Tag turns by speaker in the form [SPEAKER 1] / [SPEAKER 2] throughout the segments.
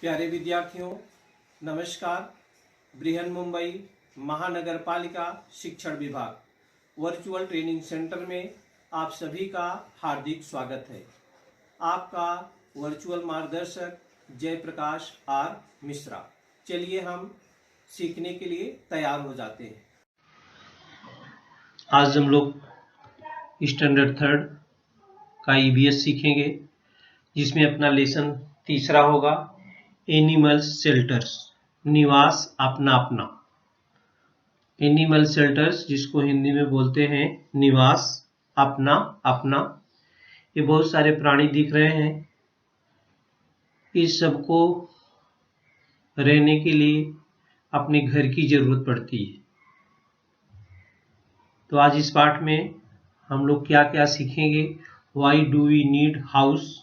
[SPEAKER 1] प्यारे विद्यार्थियों, नमस्कार। बृहन मुंबई महानगर पालिका शिक्षण विभाग वर्चुअल ट्रेनिंग सेंटर में आप सभी का हार्दिक स्वागत है। आपका वर्चुअल मार्गदर्शक जयप्रकाश आर मिश्रा। चलिए हम सीखने के लिए तैयार हो जाते हैं।
[SPEAKER 2] आज हम लोग स्टैंडर्ड 3 का ईवीएस सीखेंगे, जिसमें अपना लेसन तीसरा होगा एनिमल शेल्टर्स, निवास अपना अपना। एनिमल शेल्टर्स, जिसको हिंदी में बोलते हैं निवास अपना अपना। ये बहुत सारे प्राणी दिख रहे हैं। इस सबको रहने के लिए अपने घर की जरूरत पड़ती है। तो आज इस पाठ में हम लोग क्या क्या सीखेंगे। Why do we need house,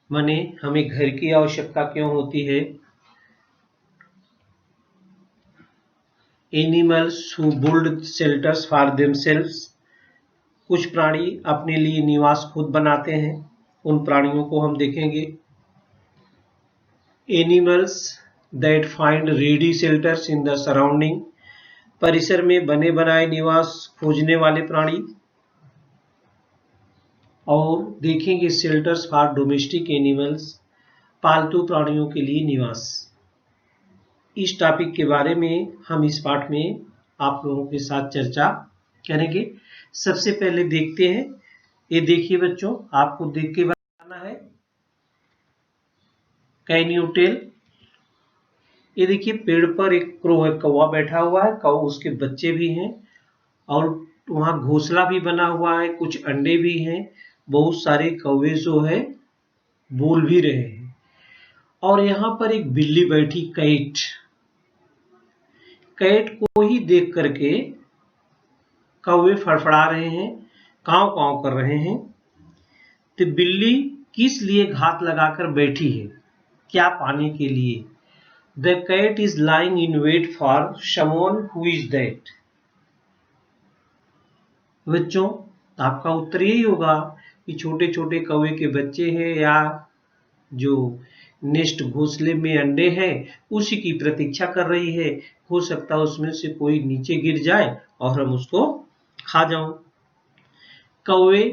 [SPEAKER 2] माने हमें घर की आवश्यकता क्यों होती है। Animals who build shelters for themselves, कुछ प्राणी अपने लिए निवास खुद बनाते हैं, उन प्राणियों को हम देखेंगे। Animals that find ready shelters in the surrounding, परिसर में बने बनाए निवास खोजने वाले प्राणी। और देखेंगे शेल्टर्स फॉर डोमेस्टिक एनिमल्स, पालतू प्राणियों के लिए निवास। इस टॉपिक के बारे में हम इस पाठ में आप लोगों के साथ चर्चा करेंगे। सबसे पहले देखते हैं, ये देखिए बच्चों, आपको देख के बताना है। कैन यू टेल, ये देखिए पेड़ पर एक क्रो है, कौवा बैठा हुआ है, उसके बच्चे भी हैं और वहां घोंसला भी बना हुआ है, कुछ अंडे भी हैं। बहुत सारे कौवे जो है बोल भी रहे हैं। और यहाँ पर एक बिल्ली बैठी, कैट को ही देख करके कौवे फड़फड़ा रहे हैं, कांव कांव कर रहे हैं। तो बिल्ली किस लिए घात लगाकर बैठी है, क्या पाने के लिए। The cat is lying in wait for someone who is that. बच्चों, आपका उत्तर यही होगा कि छोटे छोटे कौवे के बच्चे हैं या जो नेस्ट घोंसले में अंडे हैं उसी की प्रतीक्षा कर रही है। हो सकता है उसमें से कोई नीचे गिर जाए और हम उसको खा जाऊं। कौवे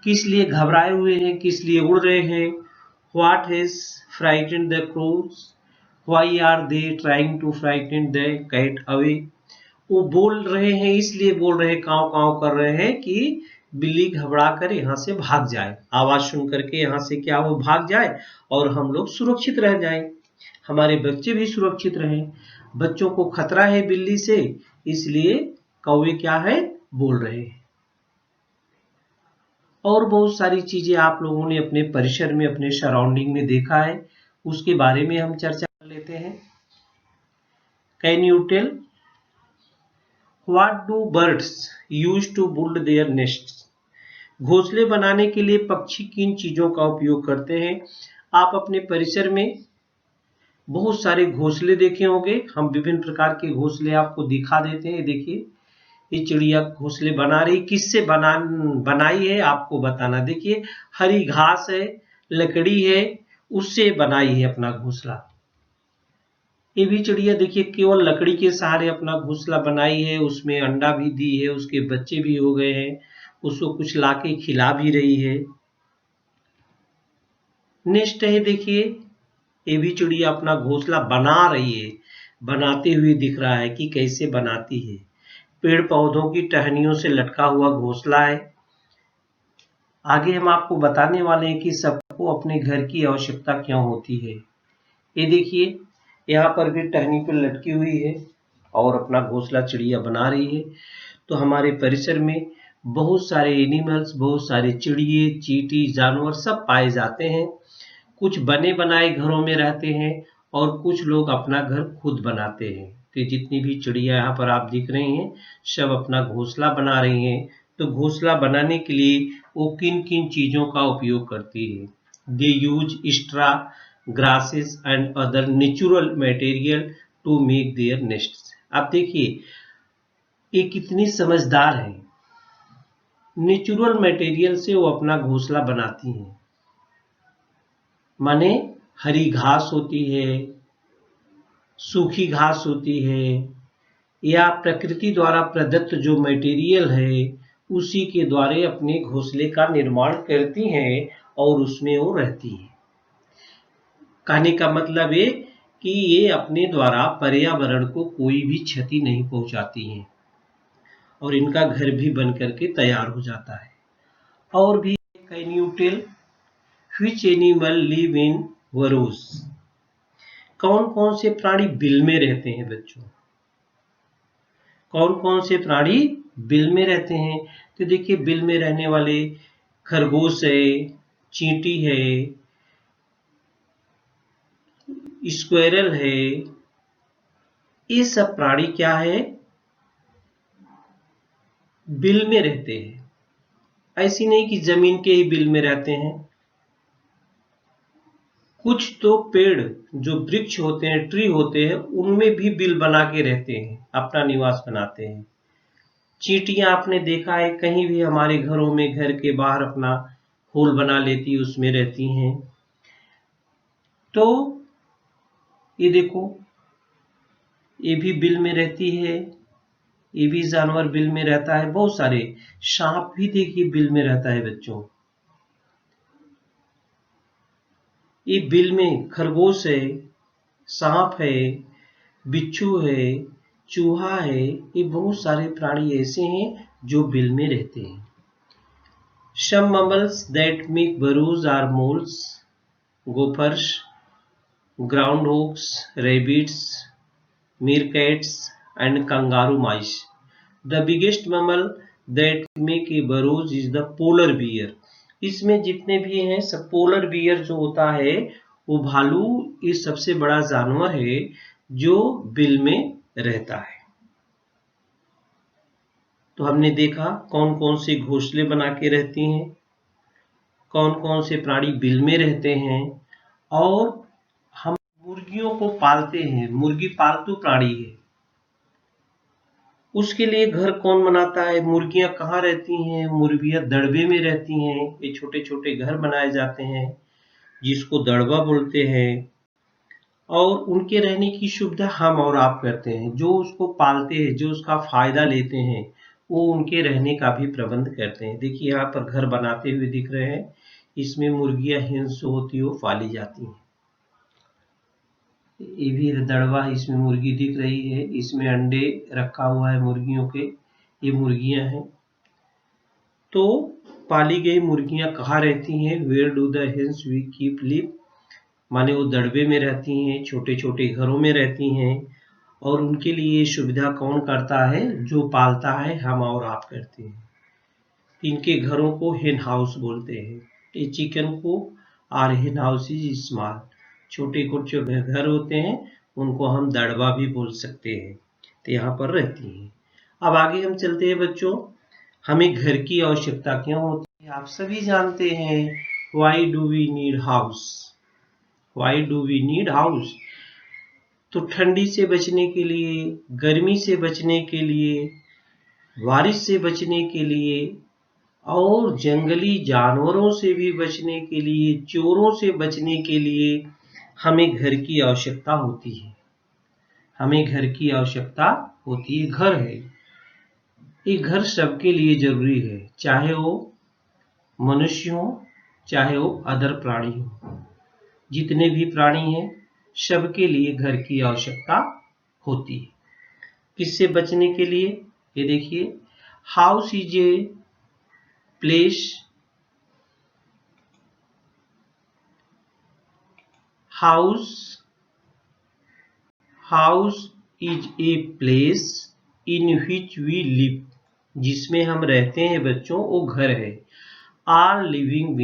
[SPEAKER 2] किस लिए घबराए हुए हैं, किस लिए उड़ रहे हैं। What has frightened the crows, why are they trying to frighten the cat away. वो बोल रहे हैं, इसलिए बोल रहे हैं, कांव कांव कर रहे हैं कि बिल्ली घबरा कर यहाँ से भाग जाए, आवाज सुन करके यहाँ से क्या वो भाग जाए और हम लोग सुरक्षित रह जाएं, हमारे बच्चे भी सुरक्षित रहें। बच्चों को खतरा है बिल्ली से, इसलिए कौवे क्या है बोल रहे हैं। और बहुत सारी चीजें आप लोगों ने अपने परिसर में, अपने सराउंडिंग में देखा है, उसके बारे में हम चर्चा कर लेते हैं। Can you tell, what do birds use to build their nests, घोंसले बनाने के लिए पक्षी किन चीजों का उपयोग करते हैं। आप अपने परिसर में बहुत सारे घोंसले देखे होंगे, हम विभिन्न प्रकार के घोंसले आपको दिखा देते हैं। देखिए ये चिड़िया घोंसले बना रही, किससे बनाई है आपको बताना। देखिए हरी घास है, लकड़ी है, उससे बनाई है अपना घोंसला। ये भी चिड़िया देखिए केवल लकड़ी के सहारे अपना घोंसला बनाई है, उसमें अंडा भी दी है, उसके बच्चे भी हो गए हैं, उसको कुछ लाके खिला भी रही है। नेक्स्ट है, देखिए ये भी चिड़िया अपना घोंसला बना रही है, बनाते हुए दिख रहा है कि कैसे बनाती है। पेड़ पौधों की टहनियों से लटका हुआ घोंसला है। आगे हम आपको बताने वाले हैं कि सबको अपने घर की आवश्यकता क्यों होती है। ये देखिए यहाँ पर भी टहनी पर लटकी हुई है और अपना घोंसला चिड़िया बना रही है। तो हमारे परिसर में बहुत सारे एनिमल्स, बहुत सारे चिड़िए, चींटी, जानवर सब पाए जाते हैं। कुछ बने बनाए घरों में रहते हैं और कुछ लोग अपना घर खुद बनाते हैं। तो जितनी भी चिड़िया यहाँ पर आप दिख रही हैं सब अपना घोंसला बना रही हैं। तो घोंसला बनाने के लिए वो किन किन चीजों का उपयोग करती है। They use straw, grasses and other natural material to make their nests. आप देखिए ये कितनी समझदार है, नेचुरल मटेरियल से वो अपना घोंसला बनाती हैं। माने हरी घास होती है, सूखी घास होती है, या प्रकृति द्वारा प्रदत्त जो मटेरियल है उसी के द्वारा अपने घोंसले का निर्माण करती हैं और उसमें वो रहती हैं। कहने का मतलब है कि ये अपने द्वारा पर्यावरण को कोई भी क्षति नहीं पहुंचाती हैं और इनका घर भी बन करके तैयार हो जाता है। और भी can you tell which animal live in burrows? कौन कौन से प्राणी बिल में रहते हैं बच्चों? कौन कौन से प्राणी बिल में रहते हैं? तो देखिए, बिल में रहने वाले खरगोश है, चींटी है, स्क्वेरल है, ये सब प्राणी क्या है? बिल में रहते हैं। ऐसी नहीं कि जमीन के ही बिल में रहते हैं। कुछ तो पेड़ जो वृक्ष होते हैं, ट्री होते हैं, उनमें भी बिल बना के रहते हैं, अपना निवास बनाते हैं। चींटियां आपने देखा है कहीं भी हमारे घरों में घर के बाहर अपना होल बना लेती, उसमें रहती हैं। तो ये देखो, ये भी बिल में रहती है, ये भी जानवर बिल में रहता है। बहुत सारे सांप भी देखिए बिल में रहता है बच्चों। ये बिल में खरगोश है, सांप है, बिच्छू है, चूहा है, ये बहुत सारे प्राणी ऐसे हैं जो बिल में रहते हैं। Some mammals that make burrows are moles, gophers, groundhogs, rabbits, meerkats, and kangaroo mice. The biggest mammal that make a burrows is the polar bear. इसमें जितने भी हैं सब पोलर बियर जो होता है वो भालू, ये सबसे बड़ा जानवर है जो बिल में रहता है। तो हमने देखा कौन कौन से घोंसले बना के रहती हैं, कौन कौन से प्राणी बिल में रहते हैं, और हम मुर्गियों को पालते हैं। मुर्गी पालतू प्राणी है, उसके लिए घर कौन बनाता है? मुर्गियां कहाँ रहती हैं? मुर्गियां दड़बे में रहती हैं। ये छोटे छोटे घर बनाए जाते हैं जिसको दड़बा बोलते हैं, और उनके रहने की सुविधा हम और आप करते हैं। जो उसको पालते हैं, जो उसका फायदा लेते हैं, वो उनके रहने का भी प्रबंध करते हैं। देखिए यहाँ पर घर बनाते हुए दिख रहे हैं, इसमें मुर्गियां हिंस होती हो पाली जाती हैं। ये भी दड़बा, इसमें मुर्गी दिख रही है, इसमें अंडे रखा हुआ है मुर्गियों के, ये मुर्गियां हैं। तो पाली गई मुर्गियां कहाँ रहती हैं? Where do the hens we keep live? माने वो दड़बे में रहती हैं, छोटे छोटे घरों में रहती हैं। और उनके लिए सुविधा कौन करता है? जो पालता है, हम और आप करते हैं। इनके घरों को हेन हाउस बोलते हैं। ये चिकन को आर हेन हाउस इज स्मॉल, छोटे जो घर होते हैं उनको हम दड़बा भी बोल सकते हैं। तो यहाँ पर रहती हैं। अब आगे हम चलते हैं बच्चों, हमें घर की आवश्यकता क्यों होती है? आप सभी जानते हैं, why do we need house? Why do we need house? तो ठंडी से बचने के लिए, गर्मी से बचने के लिए, बारिश से बचने के लिए, और जंगली जानवरों से भी बचने के लिए, चोरों से बचने के लिए हमें घर की आवश्यकता होती है। हमें घर की आवश्यकता होती है। घर है, ये घर सबके लिए जरूरी है, चाहे वो मनुष्य हो, चाहे वो अदर प्राणी हो। जितने भी प्राणी हैं सबके लिए घर की आवश्यकता होती है। किससे बचने के लिए? ये देखिए, house is a place, house is a place in which we live, जिसमें हम रहते हैं बच्चों, वो घर है। All living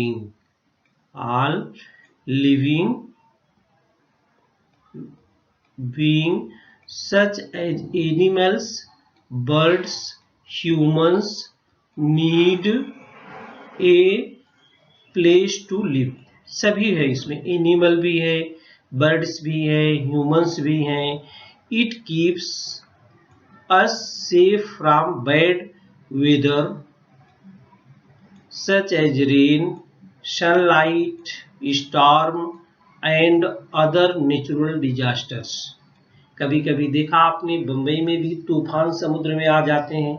[SPEAKER 2] being such as animals, birds, humans need a place to live. सभी है इसमें, एनिमल भी है, बर्ड्स भी है, ह्यूमंस भी हैं। It keeps us safe from bad weather such as rain, sunlight, storm, and other natural disasters. कभी कभी देखा आपने बम्बई में भी तूफान समुद्र में आ जाते हैं,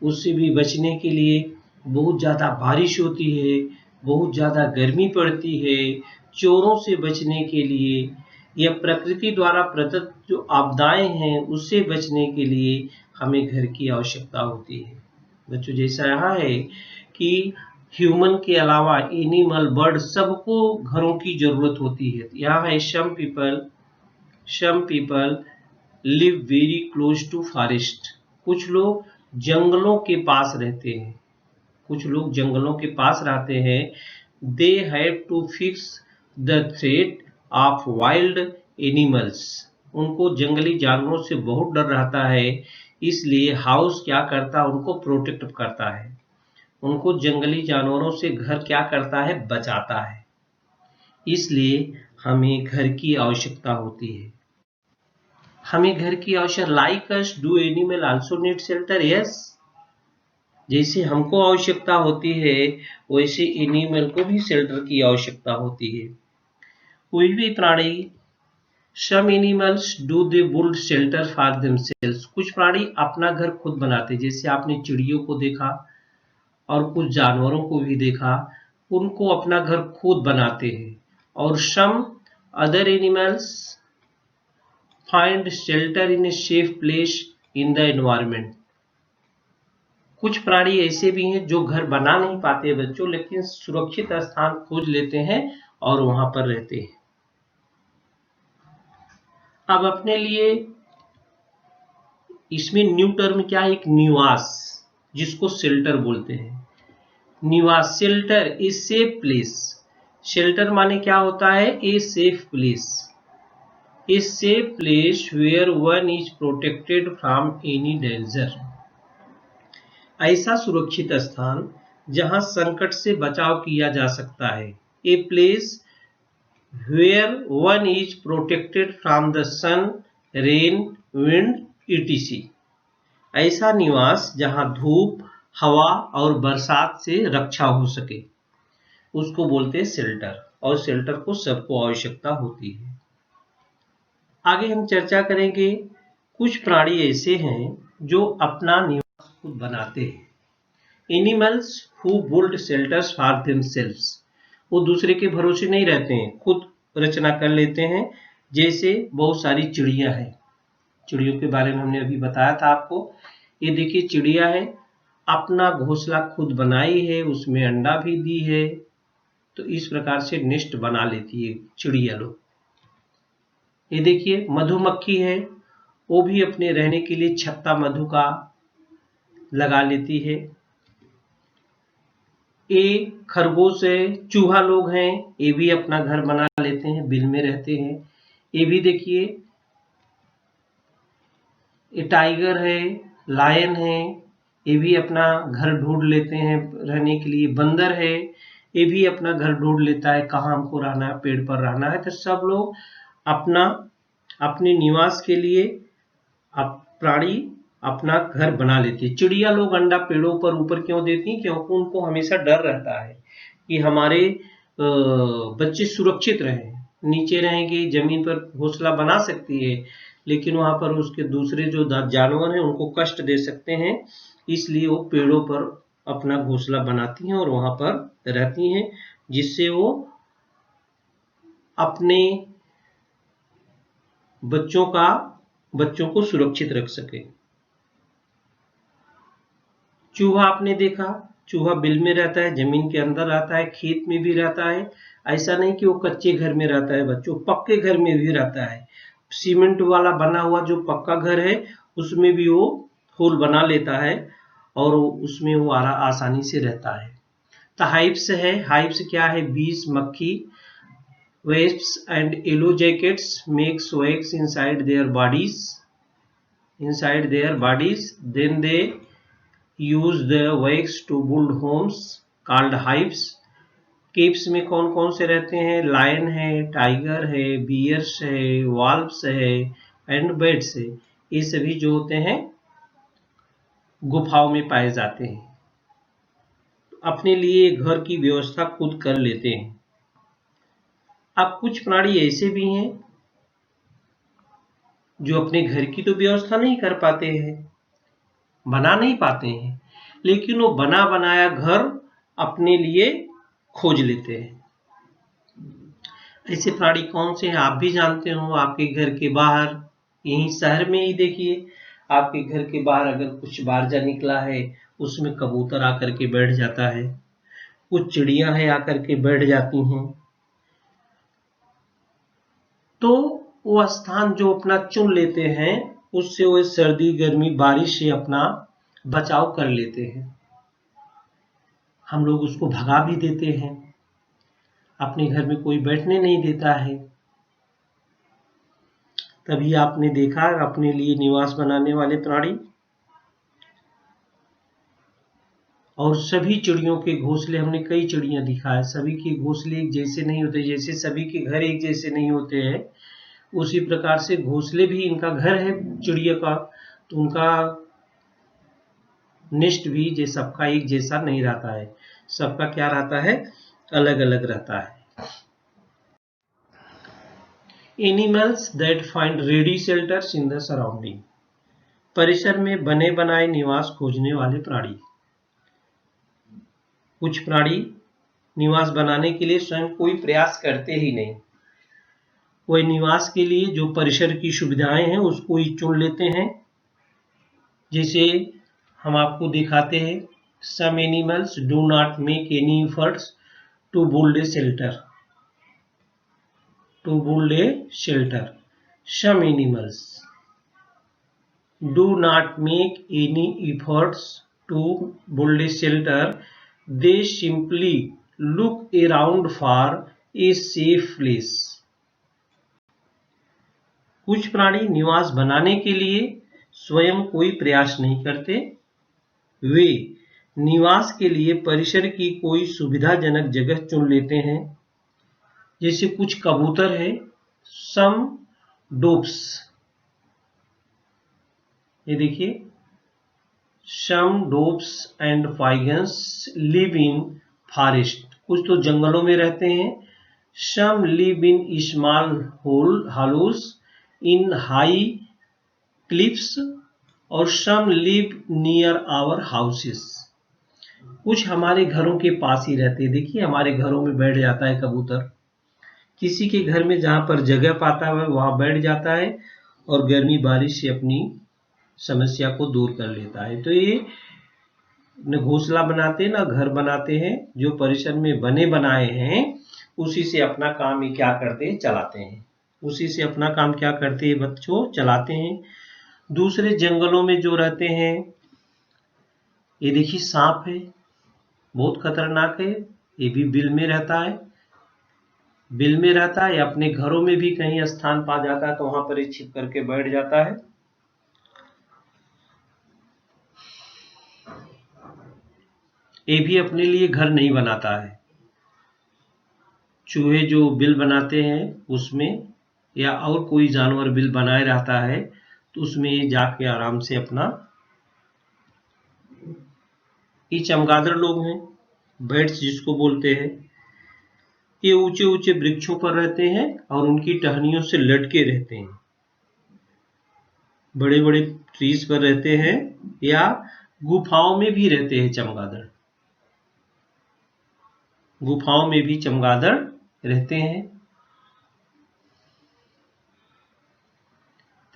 [SPEAKER 2] उससे भी बचने के लिए बहुत ज़्यादा बारिश होती है, बहुत ज़्यादा गर्मी पड़ती है, चोरों से बचने के लिए या प्रकृति द्वारा प्रदत्त जो आपदाएं हैं उससे बचने के लिए हमें घर की आवश्यकता होती है। बच्चों, जैसा रहा है कि ह्यूमन के अलावा एनिमल बर्ड सबको घरों की जरूरत होती है। यहाँ है some people live very close to forest. कुछ लोग जंगलों के पास रहते हैं, कुछ लोग जंगलों के पास रहते हैं। They have to fix the threat of wild animals. उनको जंगली जानवरों से बहुत डर रहता है, इसलिए हाउस क्या करता है, उनको प्रोटेक्ट करता है, उनको जंगली जानवरों से घर क्या करता है, बचाता है। इसलिए हमें घर की आवश्यकता होती है। हमें घर की आवश्यकता, like us do animal also need shelter? Yes. जैसे हमको आवश्यकता होती है वैसे एनिमल को भी शेल्टर की आवश्यकता होती है। कोई भी प्राणी, some animals do they build shelter for themselves. कुछ प्राणी अपना घर खुद बनाते, जैसे आपने चिड़ियों को देखा और कुछ जानवरों को भी देखा, उनको अपना घर खुद बनाते हैं। और some other animals find shelter in a safe place in the environment. कुछ प्राणी ऐसे भी हैं जो घर बना नहीं पाते बच्चों, लेकिन सुरक्षित स्थान खोज लेते हैं और वहां पर रहते हैं। अब अपने लिए इसमें न्यू टर्म क्या है, एक निवास, जिसको शेल्टर बोलते हैं। निवास, shelter a safe place. Shelter माने क्या होता है, a safe place. A safe place where one is protected from any danger. ऐसा सुरक्षित स्थान जहां संकट से बचाव किया जा सकता है। A place where one is protected from the sun, rain, wind, etc। ऐसा निवास जहां धूप, हवा और बरसात से रक्षा हो सके, उसको बोलते हैं शेल्टर। और शेल्टर को सबको आवश्यकता होती है। आगे हम चर्चा करेंगे, कुछ प्राणी ऐसे हैं जो अपना निवास खुद बनाते हैं। Animals who build shelters for themselves. वो दूसरे के भरोसे नहीं रहते हैं, खुद रचना कर लेते हैं। जैसे बहुत सारी चिड़िया हैं, चिड़ियों के बारे में हमने अभी बताया था आपको। ये देखिए चिड़िया है, अपना घोंसला खुद बनाई है, उसमें अंडा भी दी है, तो इस प्रकार से नेस्ट बना लेती है चिड़िया लोग। ये देखिए मधुमक्खी है, वो भी अपने रहने के लिए छत्ता मधु का लगा लेती है। ये खरगोश है, चूहा लोग हैं, ये भी अपना घर बना लेते हैं, बिल में रहते हैं। ये भी देखिए, ये टाइगर है, लायन है, ये भी अपना घर ढूंढ लेते हैं रहने के लिए। बंदर है, ये भी अपना घर ढूंढ लेता है, कहाँ हमको रहना है, पेड़ पर रहना है। तो सब लोग अपना अपने निवास के लिए प्राणी अपना घर बना लेते हैं। चिड़िया लोग अंडा पेड़ों पर ऊपर क्यों देती हैं, क्योंकि उनको हमेशा डर रहता है कि हमारे बच्चे सुरक्षित रहें। नीचे रहेंगे, जमीन पर घोंसला बना सकती है, लेकिन वहां पर उसके दूसरे जो जानवर हैं उनको कष्ट दे सकते हैं, इसलिए वो पेड़ों पर अपना घोंसला बनाती हैं और वहां पर रहती हैं, जिससे वो अपने बच्चों को सुरक्षित रख सके। चूहा आपने देखा, चूहा बिल में रहता है, जमीन के अंदर रहता है, खेत में भी रहता है। ऐसा नहीं कि वो कच्चे घर में रहता है बच्चों, पक्के घर में भी रहता है। सीमेंट वाला बना हुआ जो पक्का घर है उसमें भी वो होल बना लेता है और उसमें वो आसानी से रहता है। तो हाइव्स है, हाइव्स क्या है, बीज, मक्खी। wasps and yellow jackets makes wax inside their bodies, then they use the wax to build homes called hives। Caves में कौन कौन से रहते हैं, लायन है, टाइगर है, बियर्स है, वॉल्व्स है एंड बेड्स है। ये सभी जो होते हैं गुफाओं में पाए जाते हैं, अपने लिए घर की व्यवस्था खुद कर लेते हैं। अब कुछ प्राणी ऐसे भी हैं जो अपने घर की तो व्यवस्था नहीं कर पाते हैं, बना नहीं पाते हैं, लेकिन वो बना बनाया घर अपने लिए खोज लेते हैं। ऐसे प्राणी कौन से हैं आप भी जानते हो। आपके घर के बाहर, यहीं शहर में ही देखिए, आपके घर के बाहर अगर कुछ बारजा निकला है, उसमें कबूतर आकर के बैठ जाता है, कुछ चिड़िया है आकर के बैठ जाती हैं। तो वो स्थान जो अपना चुन लेते हैं, उससे वो सर्दी गर्मी बारिश से अपना बचाव कर लेते हैं। हम लोग उसको भगा भी देते हैं, अपने घर में कोई बैठने नहीं देता है। तभी आपने देखा अपने लिए निवास बनाने वाले प्राणी। और सभी चिड़ियों के घोंसले, हमने कई चिड़ियां दिखा है, सभी के घोंसले एक जैसे नहीं होते। जैसे सभी के घर एक जैसे नहीं होते हैं, उसी प्रकार से घोंसले भी, इनका घर है चिड़िया का, तो उनका नेस्ट भी जे सबका एक जैसा नहीं रहता है, सबका क्या रहता है, अलग अलग रहता है। Animals that find ready shelters in the surrounding, परिसर में बने बनाए निवास खोजने वाले प्राणी। कुछ प्राणी निवास बनाने के लिए स्वयं कोई प्रयास करते ही नहीं, वह निवास के लिए जो परिसर की सुविधाएं हैं उसको ही चुन लेते हैं। जैसे हम आपको दिखाते हैं, some animals do not make any efforts to build a shelter, to build a shelter. Some animals do not make any efforts to build a shelter, they simply look around for a safe place. कुछ प्राणी निवास बनाने के लिए स्वयं कोई प्रयास नहीं करते, वे निवास के लिए परिसर की कोई सुविधाजनक जगह चुन लेते हैं। जैसे कुछ कबूतर है, सम डोव्स, ये देखिए, some doves and pigeons live in forest, कुछ तो जंगलों में रहते हैं। Some live in small hollows in high cliffs, और some live near our houses, कुछ हमारे घरों के पास ही रहते हैं। देखिए हमारे घरों में बैठ जाता है कबूतर, किसी के घर में जहां पर जगह पाता है वहां बैठ जाता है और गर्मी बारिश से अपनी समस्या को दूर कर लेता है। तो ये न घोंसला बनाते हैं न घर बनाते हैं, जो परिसर में बने बनाए हैं उसी से अपना काम ये क्या करते हैं, चलाते हैं, उसी से अपना काम क्या करते हैं बच्चों, चलाते हैं। दूसरे जंगलों में जो रहते हैं, ये देखिए सांप है, बहुत खतरनाक है, ये भी बिल में रहता है, बिल में रहता है, या अपने घरों में भी कहीं स्थान पा जाता है तो वहां पर ये छिप करके बैठ जाता है। ये भी अपने लिए घर नहीं बनाता है। चूहे जो बिल बनाते हैं उसमें, या और कोई जानवर बिल बनाए रहता है तो उसमें ये जाके आराम से अपना, ये चमगादड़ लोग हैं, बर्ड्स जिसको बोलते हैं, ये ऊंचे ऊंचे वृक्षों पर रहते हैं और उनकी टहनियों से लटके रहते हैं, बड़े बड़े ट्रीज पर रहते हैं, या गुफाओं में भी रहते हैं चमगादड़, गुफाओं में भी चमगादड़ रहते हैं।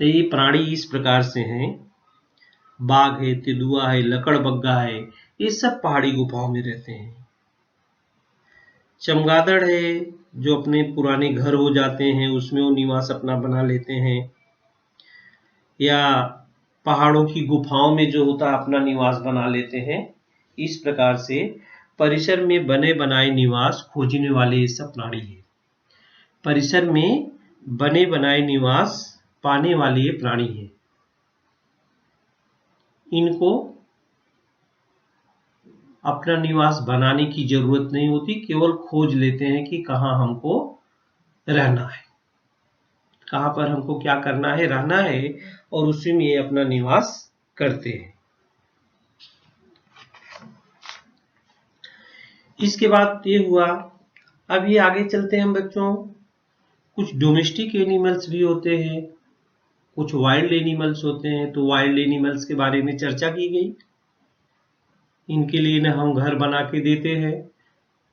[SPEAKER 2] तो ये प्राणी इस प्रकार से हैं। बाघ है, तेंदुआ है, लकड़बग्गा है, ये सब पहाड़ी गुफाओं में रहते हैं। चमगादड़ है जो अपने पुराने घर हो जाते हैं उसमें वो निवास अपना बना लेते हैं, या पहाड़ों की गुफाओं में जो होता है अपना निवास बना लेते हैं। इस प्रकार से परिसर में बने बनाए निवास खोजने वाले ये सब प्राणी हैं। परिसर में बने बनाए निवास पाने वाले ये प्राणी हैं। इनको अपना निवास बनाने की जरूरत नहीं होती, केवल खोज लेते हैं कि कहाँ हमको रहना है, कहाँ पर हमको क्या करना है, रहना है, और उसी में ये अपना निवास करते हैं। इसके बाद ये हुआ, अभी आगे चलते हैं हम बच्चों। कुछ डोमेस्टिक एनिमल्स भी होते हैं, कुछ वाइल्ड एनिमल्स होते हैं। तो वाइल्ड एनिमल्स के बारे में चर्चा की गई। इनके लिए न हम घर बना के देते हैं,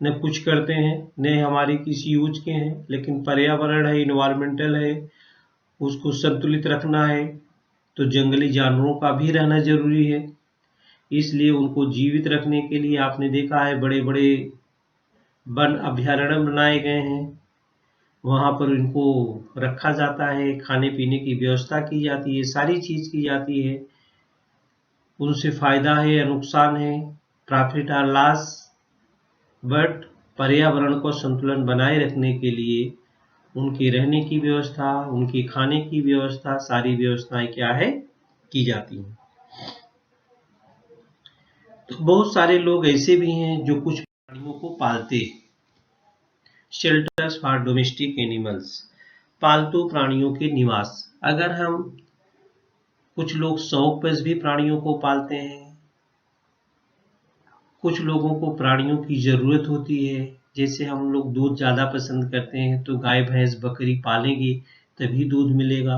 [SPEAKER 2] न कुछ करते हैं, न हमारे किसी यूज के हैं, लेकिन पर्यावरण है, इन्वायरमेंटल है, उसको संतुलित रखना है तो जंगली जानवरों का भी रहना जरूरी है। इसलिए उनको जीवित रखने के लिए आपने देखा है बड़े बड़े वन अभयारण्य बनाए गए हैं। वहाँ पर इनको रखा जाता है, खाने पीने की व्यवस्था की जाती है, सारी चीज की जाती है। उनसे फायदा है या नुकसान है, प्रॉफिट और लॉस, बट पर्यावरण को संतुलन बनाए रखने के लिए उनके रहने की व्यवस्था, उनके खाने की व्यवस्था, सारी व्यवस्थाएं क्या है की जाती हैं। तो बहुत सारे लोग ऐसे भी हैं जो कुछ प्राणियों को पालते हैं। शेल्टर्स फॉर डोमेस्टिक एनिमल्स, पालतू प्राणियों के निवास। अगर हम कुछ लोग शौक पर भी प्राणियों को पालते हैं, कुछ लोगों को प्राणियों की जरूरत होती है। जैसे हम लोग दूध ज़्यादा पसंद करते हैं तो गाय भैंस बकरी पालेंगे तभी दूध मिलेगा।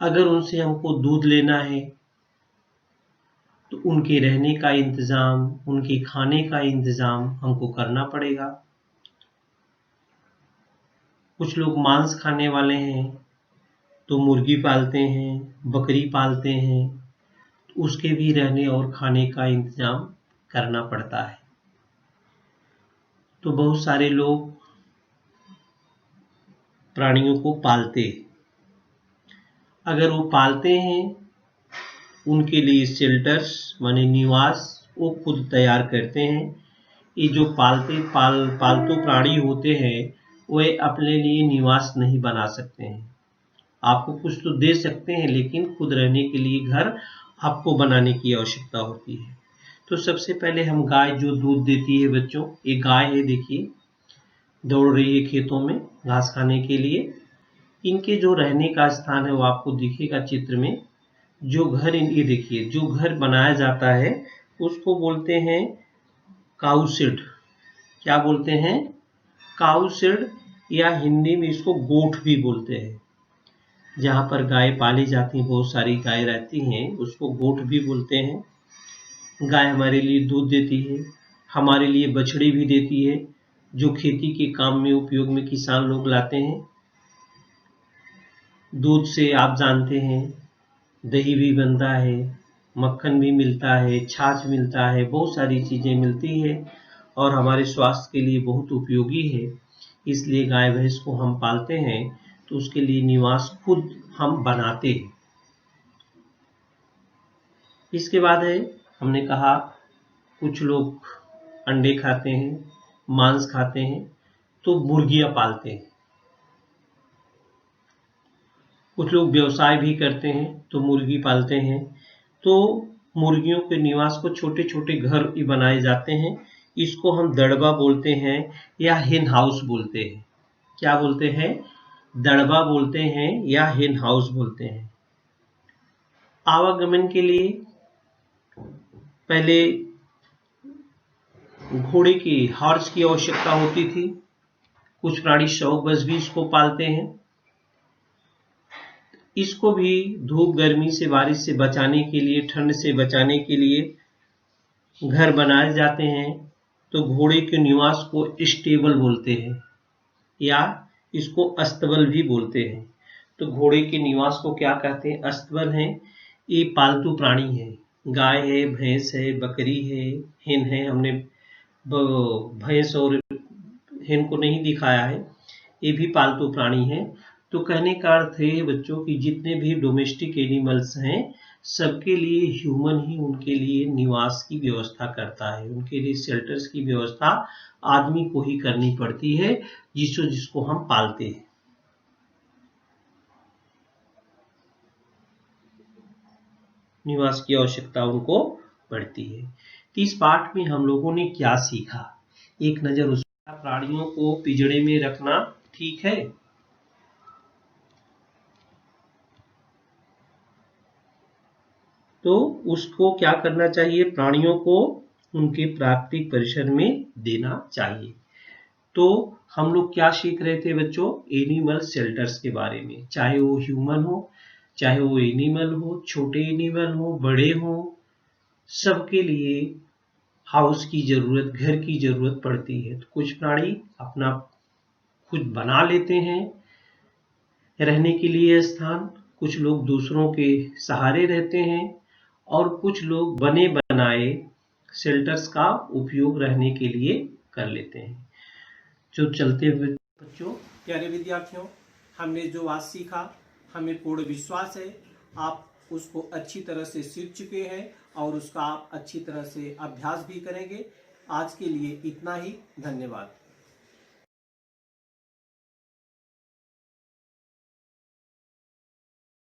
[SPEAKER 2] अगर उनसे हमको दूध लेना है तो उनके रहने का इंतज़ाम, उनके खाने का इंतज़ाम हमको करना पड़ेगा। कुछ लोग मांस खाने वाले हैं तो मुर्गी पालते हैं, बकरी पालते हैं, तो उसके भी रहने और खाने का इंतज़ाम करना पड़ता है। तो बहुत सारे लोग प्राणियों को पालते हैं। अगर वो पालते हैं, उनके लिए शेल्टर्स माने निवास वो खुद तैयार करते हैं। ये जो पालतू प्राणी होते हैं वे अपने लिए निवास नहीं बना सकते हैं। आपको कुछ तो दे सकते हैं, लेकिन खुद रहने के लिए घर आपको बनाने की आवश्यकता होती है। तो सबसे पहले हम गाय जो दूध देती है बच्चों, ये गाय है, देखिए दौड़ रही है खेतों में घास खाने के लिए। इनके जो रहने का स्थान है वो आपको दिखेगा चित्र में। जो घर ये देखिए, जो घर बनाया जाता है उसको बोलते हैं काऊ शेड। क्या बोलते हैं? काऊ शेड, या हिंदी में इसको गोठ भी बोलते हैं। जहाँ पर गाय पाली जाती हैं, बहुत सारी गाय रहती हैं, उसको गोठ भी बोलते हैं। गाय हमारे लिए दूध देती है, हमारे लिए बछड़ी भी देती है, जो खेती के काम में उपयोग में किसान लोग लाते हैं। दूध से आप जानते हैं दही भी बनता है, मक्खन भी मिलता है, छाछ मिलता है, बहुत सारी चीज़ें मिलती है और हमारे स्वास्थ्य के लिए बहुत उपयोगी है। इसलिए गाय भैंस को हम पालते हैं तो उसके लिए निवास खुद हम बनाते हैं। इसके बाद है, हमने कहा कुछ लोग अंडे खाते हैं, मांस खाते हैं, तो मुर्गियां पालते हैं। कुछ लोग व्यवसाय भी करते हैं तो मुर्गी पालते हैं। तो मुर्गियों के निवास को छोटे छोटे घर ही बनाए जाते हैं। इसको हम दड़बा बोलते हैं या हेन हाउस बोलते हैं। क्या बोलते हैं? दड़बा बोलते हैं या हेन हाउस बोलते हैं। आवागमन के लिए पहले घोड़े की हॉर्स की आवश्यकता होती थी। कुछ प्राणी शौकवश भी इसको पालते हैं। इसको भी धूप गर्मी से बारिश से बचाने के लिए, ठंड से बचाने के लिए घर बनाए जाते हैं। तो घोड़े के निवास को स्टेबल बोलते हैं या इसको अस्तबल भी बोलते हैं। तो घोड़े के निवास को क्या कहते हैं? अस्तबल है। ये पालतू प्राणी है, गाय है, भैंस है, बकरी है, हिन है। हमने भैंस और हिन को नहीं दिखाया है, ये भी पालतू प्राणी है। तो कहने का अर्थ है बच्चों कि जितने भी डोमेस्टिक एनिमल्स हैं सबके लिए ह्यूमन ही उनके लिए निवास की व्यवस्था करता है। उनके लिए शेल्टर्स की व्यवस्था आदमी को ही करनी पड़ती है, जिसको हम पालते हैं। निवास की आवश्यकता उनको पड़ती है। तो इस पाठ में हम लोगों ने क्या सीखा? एक नजर उस प्राणियों को पिंजड़े में रखना ठीक है? तो उसको क्या करना चाहिए? प्राणियों को उनके प्राकृतिक परिसर में देना चाहिए। तो हम लोग क्या सीख रहे थे बच्चों? एनिमल शेल्टर्स के बारे में, चाहे वो ह्यूमन हो, चाहे वो एनिमल हो, छोटे एनिमल हो, बड़े हो, सबके लिए हाउस की जरूरत, घर की जरूरत पड़ती है। तो कुछ प्राणी अपना खुद बना लेते हैं रहने के लिए स्थान, कुछ लोग दूसरों के सहारे रहते हैं और कुछ लोग बने बनाए शेल्टर्स का उपयोग रहने के लिए कर लेते हैं। जो चलते हुए बच्चों,
[SPEAKER 1] प्यारे विद्यार्थियों, हमने जो आज सीखा, हमें पूर्ण विश्वास है आप उसको अच्छी तरह से सीख चुके हैं और उसका आप अच्छी तरह से अभ्यास भी करेंगे। आज के लिए इतना ही, धन्यवाद।